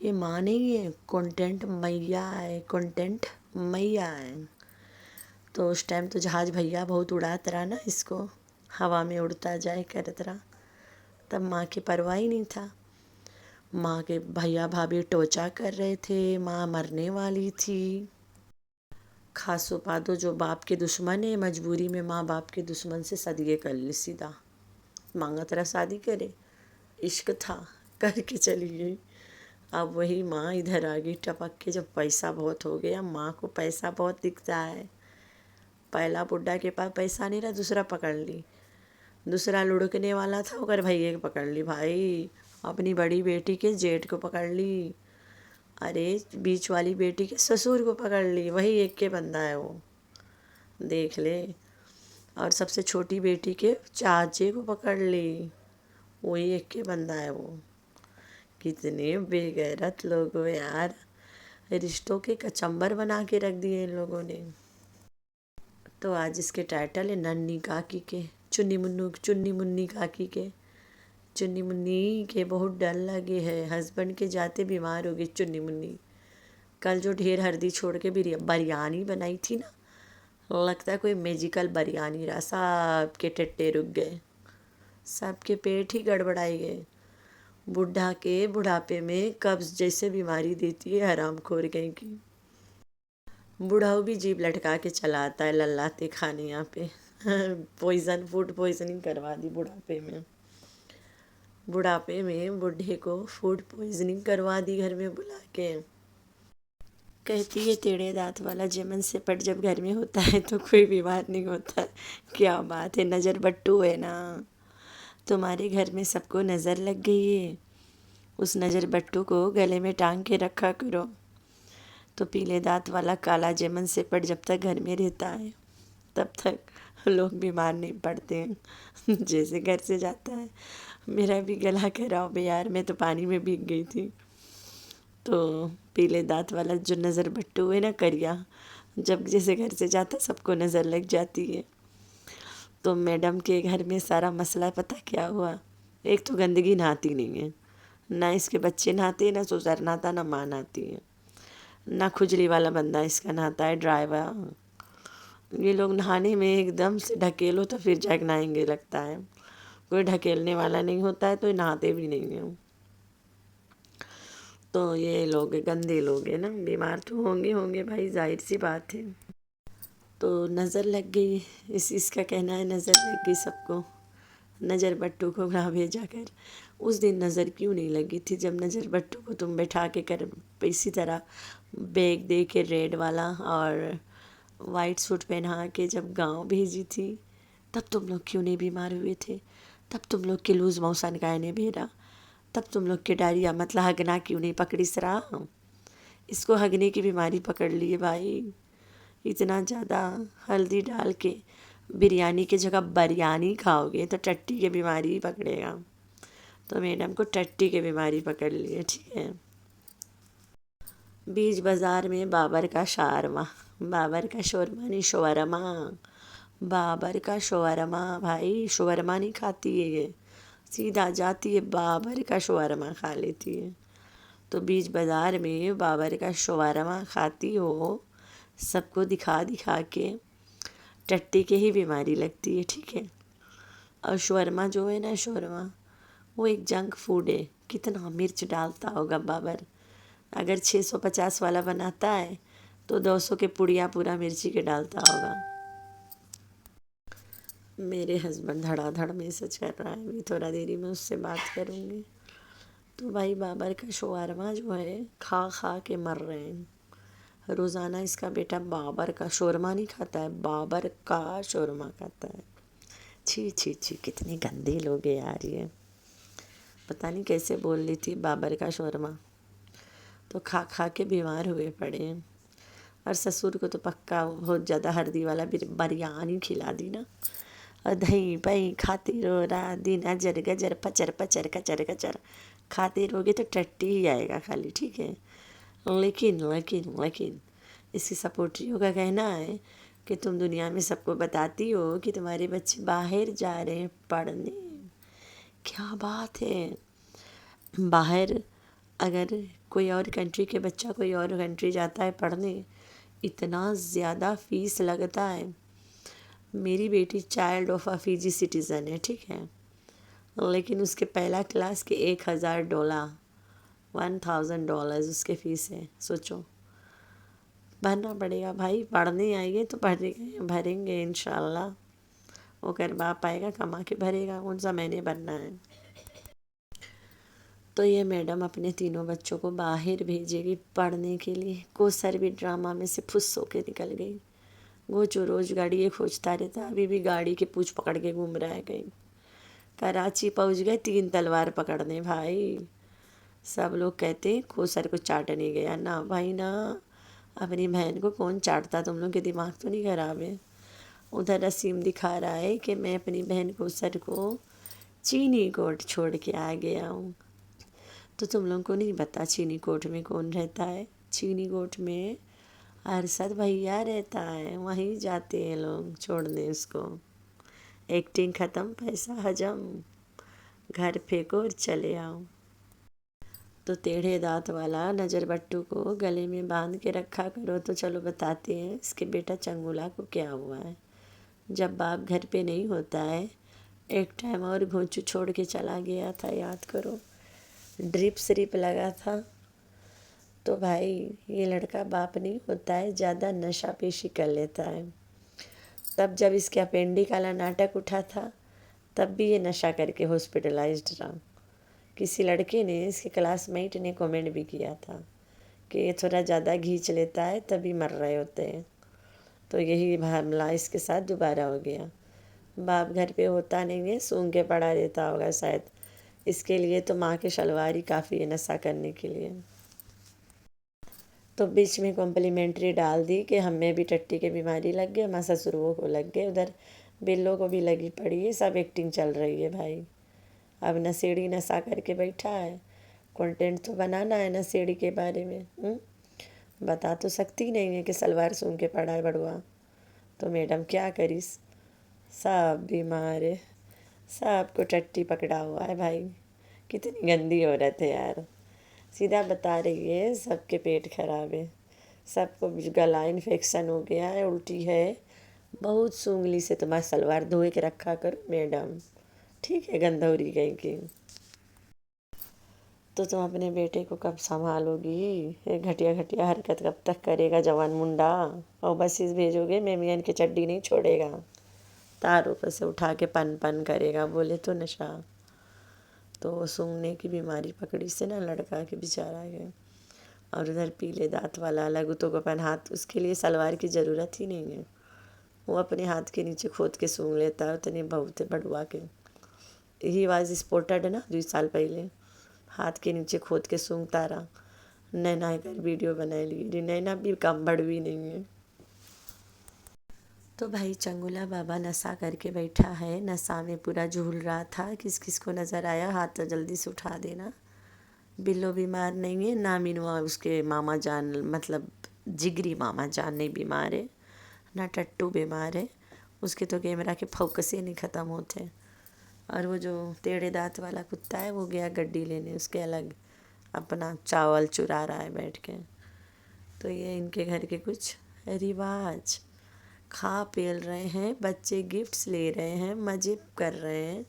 یہ ماں نہیں ہے، کنٹینٹ میاں ہے، کنٹینٹ میاں ہے۔ تو اس ٹائم تو جہاز بھیا بہت اڑاتا رہا نا اس کو، ہوا میں اڑتا جائے کرتا رہا، تب ماں کی پرواہ ہی نہیں تھا۔ ماں کے بھیا بھابھی ٹوچا کر رہے تھے، ماں مرنے والی تھی۔ خاصو پادو جو باپ کے دشمن ہے، مجبوری میں ماں باپ کے دشمن سے صدیے کر لی سیدھا، مانگا ترا شادی کرے، عشق تھا کر کے چلی گئی۔ اب وہی ماں ادھر آ گئی ٹپک کے، جب پیسہ بہت ہو گیا، ماں کو پیسہ بہت دکھتا ہے۔ پہلا بڈھا کے پاس پیسہ نہیں رہا، دوسرا پکڑ لی، دوسرا لڑکنے والا تھا اگر بھائی کو پکڑ لی، بھائی اپنی بڑی بیٹی کے جیٹ کو پکڑ لی، ارے بیچ والی بیٹی کے سسر کو پکڑ لی، وہی ایک کے بندہ ہے وہ، دیکھ لے۔ اور سب سے چھوٹی بیٹی کے چاچے کو پکڑ لی، وہی ایک کے بندہ ہے وہ۔ کتنے بے غیرت لوگ ہو یار، رشتوں کے کچمبر بنا کے رکھ دیے ان لوگوں نے۔ تو آج اس کے ٹائٹل ہے ننھی کاکی کے، چنی منی کاکی کے۔ چنی منی کے بہت ڈر لگے ہے، ہسبینڈ کے جاتے بیمار ہو گئی چنی منی۔ کل جو ڈھیر ہلدی چھوڑ کے بریانی بنائی تھی نا، لگتا ہے کوئی میجیکل بریانی رہا، سب کے ٹٹے رک گئے، سب کے پیٹ ہی گڑبڑائی گئے۔ بڈھا کے بڑھاپے میں قبض جیسے بیماری دیتی ہے حرام خور کہیں کی۔ بوڑھاؤ بھی جیب لٹکا کے چلا آتا ہے للاتے کھانے یہاں پہ، پوائزن فوڈ پوائزننگ کروا دی بڑھاپے میں۔ بڑھاپے میں بڈھے کو فوڈ پوائزننگ کروا دی گھر میں بلا کے۔ کہتی ہے ٹیڑھے دانت والا جمن سے پٹ جب گھر میں ہوتا ہے تو کوئی بیمار نہیں ہوتا۔ کیا بات ہے، نظر بٹو ہے نا، تمہارے گھر میں سب کو نظر لگ گئی ہے، اس نظر بٹو کو گلے میں ٹانگ کے رکھا کرو۔ تو پیلے دانت والا کالا جمن سے پٹ جب تک گھر میں رہتا ہے تب تک لوگ بیمار نہیں پڑتے ہیں، جیسے گھر سے جاتا ہے۔ میرا بھی گلا خراب ہے یار، میں تو پانی میں بھیگ گئی تھی۔ تو پیلے دانت والا جو نظر بٹو ہے نا کریا، جب جیسے گھر سے جاتا سب کو نظر لگ جاتی ہے۔ تو میڈم کے گھر میں سارا مسئلہ پتہ کیا ہوا، ایک تو گندگی نہاتی نہیں ہے، نہ اس کے بچے نہاتے، نہ سسر نہاتا، نہ ماں نہاتی ہے، نہ کھجلی والا بندہ اس کا نہاتا ہے ڈرائیور۔ یہ لوگ نہانے میں ایک دم سے ڈھکیلو تو پھر جا کے نہائیں گے لگتا ہے، کوئی ڈھکیلنے والا نہیں ہوتا ہے تو یہ نہاتے بھی نہیں ہیں۔ تو یہ لوگ گندے لوگ ہیں نا، بیمار تو ہوں گے بھائی، ظاہر سی بات ہے۔ تو نظر لگ گئی، اس کا کہنا ہے نظر لگ گئی سب کو، نظر بٹو کو گھا بھیجا کر۔ اس دن نظر کیوں نہیں لگی تھی جب نظر بٹو کو تم بٹھا کے کر اسی طرح بیگ دے کے ریڈ والا اور وائٹ سوٹ پہنا کے جب گاؤں بھیجی تھی، تب تم لوگ کیوں نہیں بیمار ہوئے تھے؟ تب تم لوگ کے لوز موشن کا نہیں بھیرا، تب تم لوگ کے ڈائریا مطلب ہگنا کیوں نہیں پکڑی سرا؟ اس کو ہگنے کی بیماری پکڑ لی ہے بھائی، اتنا زیادہ ہلدی ڈال کے بریانی کی جگہ بریانی کھاؤ گے تو ٹٹی کی بیماری ہی پکڑے گا۔ تو میڈم کو ٹٹی کی بیماری پکڑ لی ہے، ٹھیک ہے۔ بیچ بازار میں بابر کا شاورما، بابر کا شورما نہیں شورما، بابر کا شورما، بھائی شورما نہیں کھاتی ہے یہ، سیدھا جاتی ہے بابر کا شورما کھا لیتی ہے۔ تو بیچ بازار میں بابر کا شورما کھاتی ہو، سب کو دکھا دکھا کے، ٹٹی کی ہی بیماری لگتی ہے، ٹھیک ہے۔ اور شورما جو ہے نا، شورما وہ ایک جنک فوڈ ہے، کتنا مرچ ڈالتا ہوگا بابر، اگر 650 والا بناتا ہے تو 200 کے پڑیاں پورا مرچی کے ڈالتا ہوگا۔ میرے ہسبینڈ دھڑا دھڑ میسج کر رہا ہے، ابھی تھوڑا دیری میں اس سے بات کروں گی۔ تو بھائی بابر کا شورما جو ہے کھا کھا کے مر رہے ہیں، روزانہ اس کا بیٹا بابر کا شورما نہیں کھاتا ہے، بابر کا شورما کھاتا ہے۔ چھی چھی چھی، کتنے گندے لوگ ہیں یار یہ، پتہ نہیں کیسے بول لی تھی بابر کا شورما، تو کھا کھا کے بیمار ہوئے پڑے ہیں۔ اور سسر کو تو پکا بہت زیادہ ہلدی والا بریانی کھلا دی نا، اور دہی پہی کھاتے رہو رات دن، اجر گجر پچر پچر کچر کچر کھاتے رہو گے تو ٹٹی ہی آئے گا خالی، ٹھیک ہے۔ لیکن اس کی سپورٹریوں کا کہنا ہے کہ تم دنیا میں سب کو بتاتی ہو کہ تمہارے بچے باہر جا رہے ہیں پڑھنے، کیا بات ہے، باہر اگر کوئی اور کنٹری کے بچہ کوئی اور کنٹری جاتا ہے پڑھنے، اتنا زیادہ فیس لگتا ہے. میری بیٹی چائلڈ آف فیجی سٹیزن ہے، ٹھیک ہے، لیکن اس کے پہلا کلاس کے $1,000 $1,000 اس کے فیس ہے. سوچو، بھرنا پڑے گا بھائی، پڑھنے آئیے تو بھریں گے انشاءاللہ. وہ کر باپ آئے گا کما کے بھرے گا، کون سا میں نے بھرنا ہے. تو یہ میڈم اپنے تینوں بچوں کو باہر بھیجے گی پڑھنے کے لیے. کوثر بھی ڈرامہ میں سے پھس ہو کے نکل گئی. گوچو روز گاڑی یہ کھوجتا رہتا، ابھی بھی گاڑی کے پوچھ پکڑ کے گھوم رہا ہے کہیں. کراچی پہنچ گئے 3 تلوار پکڑنے بھائی. سب لوگ کہتے ہیں کوثر کو چاٹنے گیا. نہ بھائی نہ، اپنی بہن کو کون چاٹتا، تم لوگ کے دماغ تو نہیں خراب ہے. ادھر رسیم دکھا رہا ہے کہ میں اپنی بہن کوثر کو چینی کوٹ چھوڑ کے آ گیا ہوں. تو تم لوگوں کو نہیں پتا چینی کوٹ میں کون رہتا ہے؟ چینی کوٹ میں ارشد بھیا رہتا ہے، وہیں جاتے ہیں لوگ چھوڑنے اس کو. ایکٹنگ ختم، پیسہ حجم، گھر پھینکو اور چلے آؤ. تو ٹیڑھے دانت والا نجر بٹو کو گلے میں باندھ کے رکھا کرو. تو چلو بتاتے ہیں اس کے بیٹا چنگولا کو کیا ہوا ہے. جب باپ گھر پہ نہیں ہوتا ہے، ایک ٹائم اور گھونچو چھوڑ کے چلا گیا تھا، یاد کرو، ڈرپ سرپ لگا تھا. تو بھائی یہ لڑکا باپ نہیں ہوتا ہے، زیادہ نشہ پیشی کر لیتا ہے. تب جب اس کے اپینڈک والا ناٹک اٹھا تھا، تب بھی یہ نشہ کر کے ہاسپٹلائزڈ رہا. کسی لڑکے نے، اس کے کلاس میٹ نے کومنٹ بھی کیا تھا کہ یہ تھوڑا زیادہ گھینچ لیتا ہے تبھی مر رہے ہوتے ہیں. تو یہی حملہ اس کے ساتھ دوبارہ ہو گیا. باپ گھر پہ ہوتا نہیں ہے، سونگ کے پڑا دیتا ہوگا شاید. اس کے لیے تو ماں کے شلوار ہی کافی ہے نشہ کرنے کے لیے. تو بیچ میں کمپلیمنٹری ڈال دی کہ ہمیں بھی ٹٹی کی بیماری لگ گئی، ہمارے سسروں کو لگ گئے، ادھر بلوں کو بھی لگی پڑی ہے. سب ایکٹنگ چل رہی ہے بھائی. اب نشیڑی نشہ کر کے بیٹھا ہے، کنٹینٹ تو بنانا ہے نشیڑی کے بارے میں. بتا تو سکتی نہیں ہے کہ سلوار سونگ کے پڑا ہے بڑوا. تو میڈم کیا کریس، سب بیمار ہے، سب کو ٹٹی پکڑا ہوا ہے بھائی. کتنی گندی عورت ہے یار. سیدھا بتا رہی ہے سب کے پیٹ خراب ہے، سب کو گلا انفیکشن ہو گیا ہے، الٹی ہے. بہت سونگلی سے تمہارا سلوار دھوئے کے رکھا کرو میڈم، ٹھیک ہے، گندھوری گئی کی. تو تم اپنے بیٹے کو کب سنبھالو گی؟ یہ گھٹیا گھٹیا حرکت کب تک کرے گا جوان منڈا؟ اور بسیز بھیجو گے میمین کے چڈی نہیں چھوڑے گا، تار اوپر سے اٹھا کے پن پن کرے گا. بولے تو نشہ. تو وہ سونگنے کی بیماری پکڑی سے نا لڑکا کے بیچارہ ہے. اور ادھر پیلے دانت والا لگو کو اپن ہاتھ، اس کے لیے سلوار کی ضرورت ہی نہیں ہے. وہ اپنے ہاتھ کے نیچے کھود کے سونگ لیتا ہے. اتنے بہت بڑوا کے ہی واز اسپوٹڈ نا 2 سال پہلے، ہاتھ کے نیچے کھود کے سونگتا رہا. نینا کر ویڈیو بنائی لی. نینا بھی کم بڑوی نہیں ہے. تو بھائی چنگولا بابا نشہ کر کے بیٹھا ہے، نشہ میں پورا جھول رہا تھا. کس کس کو نظر آیا ہاتھ تو جلدی سے اٹھا دینا. بلو بیمار نہیں ہے، نہ مینوا اس کے ماما جان، مطلب جگری ماما جان نہیں بیمار ہے، نہ ٹٹو بیمار ہے. اس کے تو کیمرہ کے فوکس ہی نہیں ختم ہوتے. اور وہ جو ٹیڑھے دانت والا کتا ہے وہ گیا گڈی لینے، اس کے الگ اپنا چاول چرا رہا ہے بیٹھ کے. تو یہ ان کے گھر کے کچھ رواج. کھا پیل رہے ہیں، بچے گفٹس لے رہے ہیں، مزے کر رہے ہیں.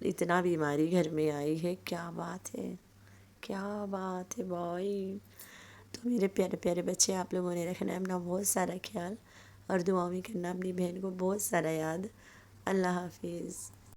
اتنا بیماری گھر میں آئی ہے، کیا بات ہے، کیا بات ہے بھائی. تو میرے پیارے پیارے بچے، آپ لوگوں نے رکھنا ہے اپنا بہت سارا خیال، اور دعاؤں میں کرنا اپنی بہن کو بہت سارا یاد. اللہ حافظ.